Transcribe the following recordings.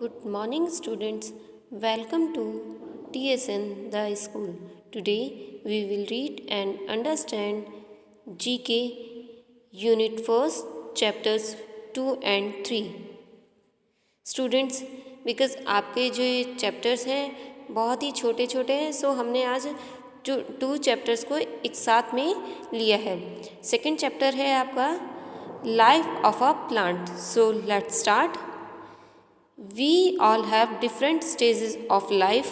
Good morning, students. Welcome to TSN the school. Today we will read and understand GK Unit 1st, chapters 2 and 3. Students, because आपके जो ये chapters हैं बहुत ही छोटे छोटे हैं, सो हमने आज जो 2 चैप्टर्स को एक साथ में लिया है. सेकेंड चैप्टर है आपका life of a plant. So let's start. We all have different stages of life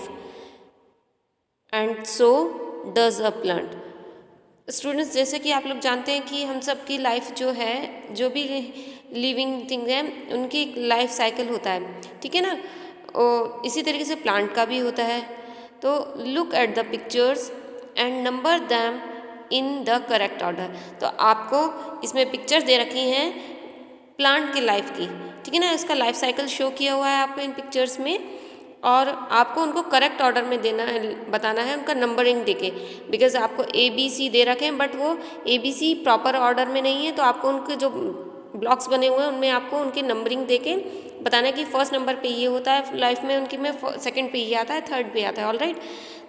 and so does a plant. Students, जैसे कि आप लोग जानते हैं कि हम सब की लाइफ जो है, जो भी लिविंग थिंग है, उनकी लाइफ साइकिल होता है, ठीक है ना. और इसी तरीके से प्लांट का भी होता है. तो look at the pictures and number them in the correct order. तो आपको इसमें पिक्चर्स दे रखी हैं प्लांट की लाइफ की, ठीक है ना. इसका लाइफ साइकिल शो किया हुआ है आपको इन पिक्चर्स में, और आपको उनको करेक्ट ऑर्डर में देना है, बताना है उनका नंबरिंग देके. बिकॉज आपको ABC दे रखे हैं, बट वो ABC प्रॉपर ऑर्डर में नहीं है. तो आपको उनके जो ब्लॉक्स बने हुए हैं उनमें आपको उनकी नंबरिंग देके बताना है कि फर्स्ट नंबर पे ये होता है लाइफ में उनकी, में सेकंड पे ये आता है, थर्ड पे आता है. All right.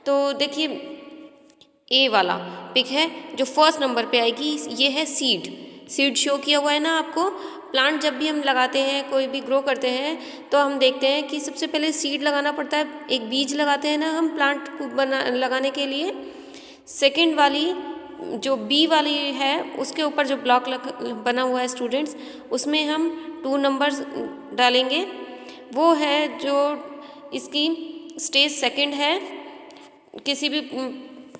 तो देखिए A वाला पिक है जो फर्स्ट नंबर पे आएगी, ये है सीड. सीड शो किया हुआ है ना आपको. प्लांट जब भी हम लगाते हैं, कोई भी ग्रो करते हैं, तो हम देखते हैं कि सबसे पहले सीड लगाना पड़ता है. एक बीज लगाते हैं ना हम प्लांट को लगाने के लिए. सेकंड वाली जो B वाली है उसके ऊपर जो ब्लॉक बना हुआ है स्टूडेंट्स, उसमें हम 2 नंबर्स डालेंगे. वो है जो इसकी स्टेज सेकंड है किसी भी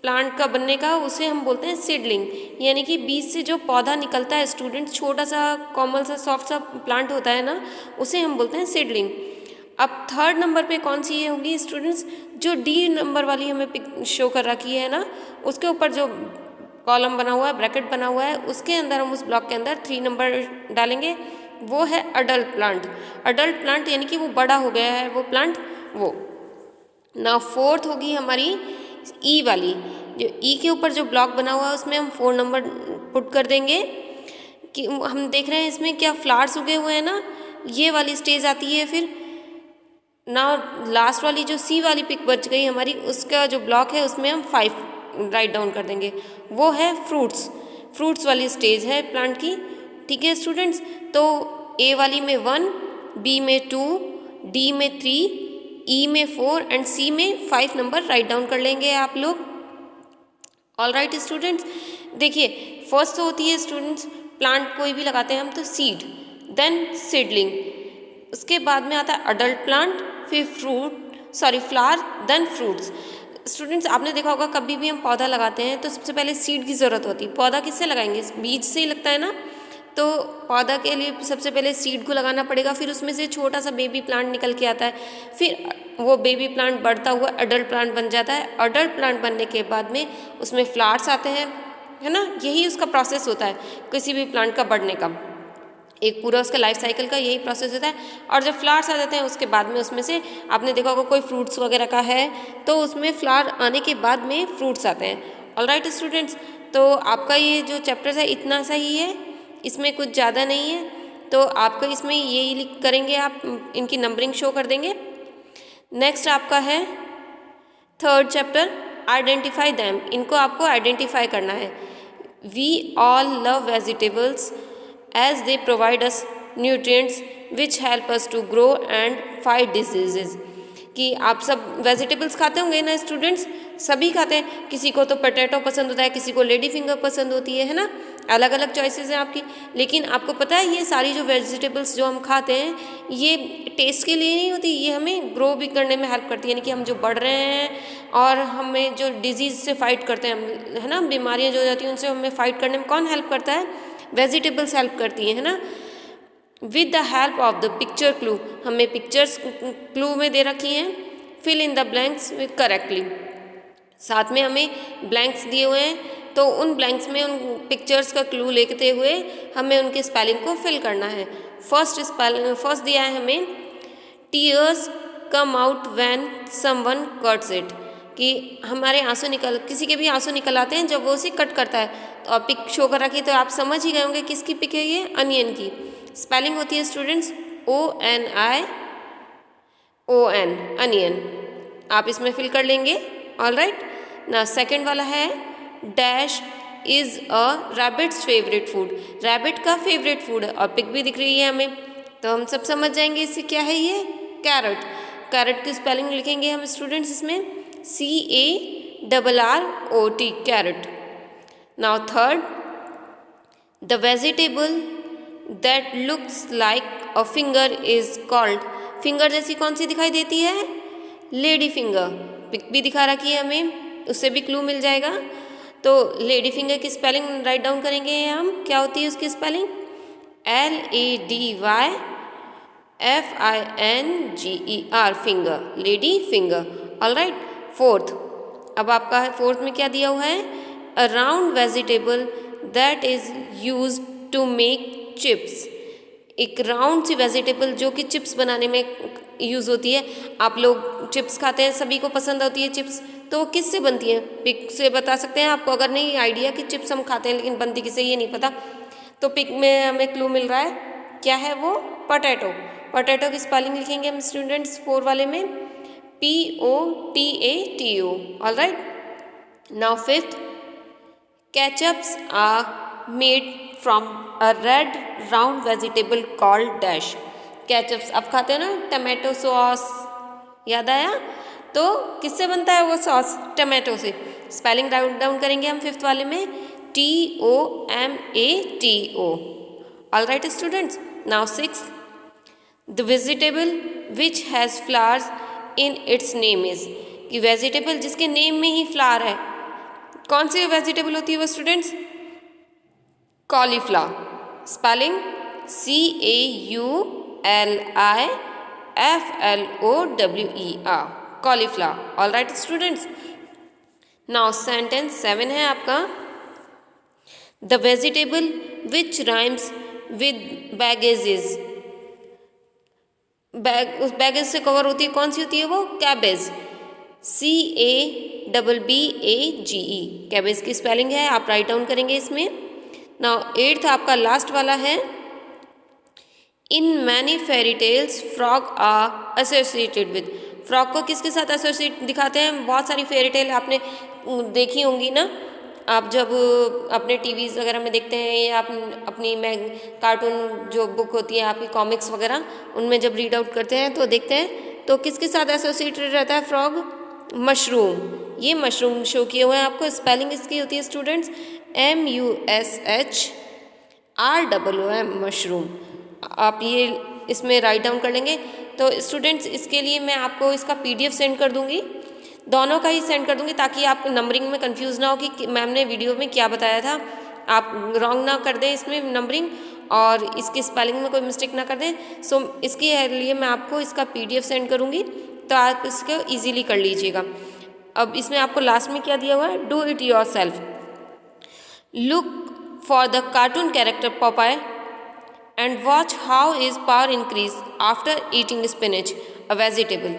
प्लांट का बनने का, उसे हम बोलते हैं सीडलिंग. यानी कि बीज से जो पौधा निकलता है स्टूडेंट, छोटा सा कोमल सा सॉफ्ट सा प्लांट होता है ना, उसे हम बोलते हैं सीडलिंग. अब थर्ड नंबर पे कौन सी होगी स्टूडेंट्स, जो D नंबर वाली हमें पिक शो कर रखी है ना, उसके ऊपर जो कॉलम बना हुआ है, ब्रैकेट बना हुआ है, उसके अंदर हम उस ब्लॉक के अंदर 3 नंबर डालेंगे. वो है अडल्ट प्लांट. अडल्ट प्लांट यानी कि वो बड़ा हो गया है वो प्लांट. वो ना फोर्थ होगी हमारी E वाली. जो E के ऊपर जो ब्लॉक बना हुआ है उसमें हम 4 नंबर पुट कर देंगे. कि हम देख रहे हैं इसमें क्या फ्लावर्स उगे हुए हैं ना, ये वाली स्टेज आती है. फिर ना लास्ट वाली जो C वाली पिक बच गई हमारी, उसका जो ब्लॉक है उसमें हम 5 राइट डाउन कर देंगे. वो है फ्रूट्स. फ्रूट्स वाली स्टेज है प्लांट की, ठीक है स्टूडेंट्स. तो A वाली में 1, B में 2, D में 3, E में 4 एंड C में 5 नंबर राइट डाउन कर लेंगे आप लोग. All right students. देखिए फर्स्ट तो होती है स्टूडेंट्स, प्लांट कोई भी लगाते हैं हम तो सीड, देन सीडलिंग, उसके बाद में आता है अडल्ट प्लांट, फिर फ्लावर, देन फ्रूट्स. स्टूडेंट्स, आपने देखा होगा कभी भी हम पौधा लगाते हैं तो सबसे पहले सीड की ज़रूरत होती है. पौधा किससे लगाएंगे, बीज से ही लगता है ना. तो पौधा के लिए सबसे पहले सीड को लगाना पड़ेगा, फिर उसमें से छोटा सा बेबी प्लांट निकल के आता है. फिर वो बेबी प्लांट बढ़ता हुआ अडल्ट प्लांट बन जाता है. अडल्ट प्लांट बनने के बाद में उसमें फ्लावर्स आते हैं, है ना. यही उसका प्रोसेस होता है किसी भी प्लांट का बढ़ने का. एक पूरा उसका लाइफ साइकिल का यही प्रोसेस होता है. और जब फ्लावर्स आ जाते हैं उसके बाद में उसमें से आपने देखा होगा कोई फ्रूट्स वगैरह का है तो उसमें फ्लावर आने के बाद में फ्रूट्स आते हैं. All right students. तो आपका ये जो चैप्टर है इतना सा ही है, इसमें कुछ ज़्यादा नहीं है. तो आपको इसमें यही लिख करेंगे, आप इनकी नंबरिंग शो कर देंगे. नेक्स्ट आपका है थर्ड चैप्टर आइडेंटिफाई दैम. इनको आपको आइडेंटिफाई करना है. We all love vegetables as they provide us nutrients which help us to grow and fight diseases. कि आप सब वेजिटेबल्स खाते होंगे ना स्टूडेंट्स, सभी खाते हैं. किसी को तो पोटैटो पसंद होता है, किसी को लेडी फिंगर पसंद होती है ना. अलग अलग चॉइसेस हैं आपकी. लेकिन आपको पता है ये सारी जो वेजिटेबल्स जो हम खाते हैं ये टेस्ट के लिए नहीं होती, ये हमें ग्रो भी करने में हेल्प करती है. यानी कि हम जो बढ़ रहे हैं और हमें जो डिजीज़ से फाइट करते हैं हम, है ना, बीमारियाँ जो हो जाती हैं उनसे हमें फाइट करने में कौन हेल्प करता है, वेजिटेबल्स हेल्प करती हैं, है ना. With the help of the picture clue, हमें पिक्चर्स क्लू में दे रखी हैं. Fill in the blanks with correctly. साथ में हमें ब्लैंक्स दिए हुए हैं, तो उन ब्लैंक्स में उन पिक्चर्स का क्लू लेते हुए हमें उनके स्पेलिंग को फिल करना है. फर्स्ट दिया है हमें tears come out when someone cuts it. कि हमारे आंसू किसी के भी आंसू निकल आते हैं जब वो उसे कट करता है. तो पिक शो कर रखी है तो आप समझ ही गए होंगे किसकी पिक है ये, अनियन की. स्पेलिंग होती है स्टूडेंट्स ONI ON, अनियन, आप इसमें फिल कर लेंगे। ऑल राइट ना, सेकेंड वाला है dash is a rabbits favourite food, rabbit का फेवरेट फूड है और पिक भी दिख रही है हमें, तो हम सब समझ जाएंगे इससे क्या है ये कैरट। कैरट की स्पेलिंग लिखेंगे हम स्टूडेंट्स इसमें CARROT, carrot. Now third, the vegetable that looks like a finger is called, finger जैसी कौन सी दिखाई देती है, लेडी फिंगर, पिक भी दिखा रखी है हमें, उससे भी क्लू मिल जाएगा। तो लेडी फिंगर की स्पेलिंग राइट डाउन करेंगे हम, क्या होती है उसकी spelling, LADYFINGER, finger, lady finger. All right, fourth, अब आपका है फोर्थ में क्या दिया हुआ है, a round vegetable that is use to make chips, एक राउंड सी वेजिटेबल जो कि चिप्स बनाने में यूज़ होती है। आप लोग चिप्स खाते हैं, सभी को पसंद होती है चिप्स, तो वो किससे बनती है, पिक से बता सकते हैं आपको, अगर नहीं आइडिया कि चिप्स हम खाते हैं लेकिन बनती किससे ये नहीं पता, तो पिक में हमें क्लू मिल रहा है, क्या है वो, पोटैटो। पोटैटो की स्पेलिंग लिखेंगे हम स्टूडेंट्स 4 वाले में, POTATO। All right, now fifth, ketchups are made from a red round vegetable called dash, ketchups आप खाते हैं ना, टमाटो सॉस, याद आया, तो किससे बनता है वो सॉस, टमाटो से। स्पेलिंग डाउन करेंगे हम फिफ्थ वाले में, TOMATO। All right students, now six, the vegetable which has flowers in its name is, कि वेजिटेबल जिसके नेम में ही फ्लावर है, कौन सी वेजिटेबल होती है वो students, cauliflower, spelling CAULIFLOWER, cauliflower. All right students, now sentence 7 है आपका, the vegetable which rhymes with baggages, bag, उस बैगेज से कवर होती है, कौन सी होती है वो, कैबेज, CABBAGE, कैबेज की स्पेलिंग है, आप राइट डाउन करेंगे इसमें। नाउ एट्थ आपका लास्ट वाला है, in many fairy tales frog are associated with, frog को किसके साथ एसोसिएट दिखाते हैं, बहुत सारी फेरी टेल आपने देखी होंगी ना, आप जब अपने टीवीज़ वगैरह में देखते हैं या आप अपनी कार्टून जो बुक होती है आपकी कॉमिक्स वगैरह, उनमें जब रीड आउट करते हैं तो देखते हैं, तो किसके साथ एसोसिएटेड रहता है फ्रॉग, मशरूम, ये मशरूम शो किए हुए हैं आपको, स्पेलिंग इसकी होती है स्टूडेंट्स MUSHROOM, मशरूम, आप ये इसमें राइट डाउन कर लेंगे। तो स्टूडेंट्स इसके लिए मैं आपको इसका PDF सेंड कर दूंगी, दोनों का ही सेंड कर दूंगी, ताकि आप नंबरिंग में कंफ्यूज ना हो कि मैम ने वीडियो में क्या बताया था, आप रॉन्ग ना कर दें इसमें नंबरिंग, और इसकी स्पेलिंग में कोई मिस्टेक ना कर दें। सो इसके लिए मैं आपको इसका PDF सेंड करूँगी, तो आप इसको ईजीली कर लीजिएगा। अब इसमें आपको लास्ट में क्या दिया हुआ है, do it your self, look for the cartoon character पॉपाय and watch how is power increase after eating spinach, a vegetable.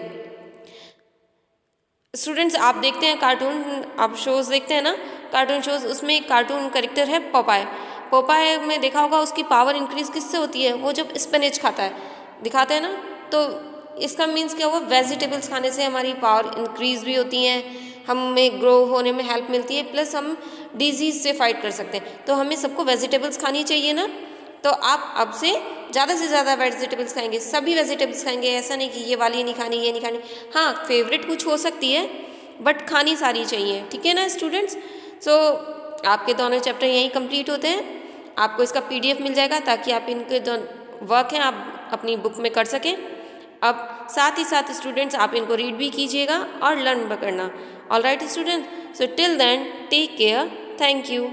Students आप देखते हैं कार्टून, आप शोज़ देखते हैं ना, कार्टून शोज़, उसमें एक कार्टून कैरेक्टर है पॉपाय, पॉपाय में देखा होगा उसकी पावर इंक्रीज किससे होती है, वो जब स्पिनच खाता है, दिखाते हैं ना, तो इसका मीन्स क्या हुआ, वेजिटेबल्स खाने से हमारी पावर इंक्रीज भी होती हैं, हमें ग्रो होने में हेल्प मिलती है, प्लस हम डिजीज़ से फाइट कर सकते हैं। तो हमें सबको वेजिटेबल्स खानी चाहिए ना, तो आप अब से ज़्यादा वेजिटेबल्स खाएंगे, सभी वेजिटेबल्स खाएंगे, ऐसा नहीं कि ये वाली नहीं खानी, ये नहीं खानी, हाँ फेवरेट कुछ हो सकती है बट खानी सारी चाहिए, ठीक है ना स्टूडेंट्स। सो आपके दोनों चैप्टर यहीं कंप्लीट होते हैं, आपको इसका PDF मिल जाएगा, ताकि आप इनके जो वर्क हैं आप अपनी बुक में कर सकें। अब साथ ही साथ स्टूडेंट्स आप इनको रीड भी कीजिएगा और लर्न भी करना। All right student, so till then take care, thank you.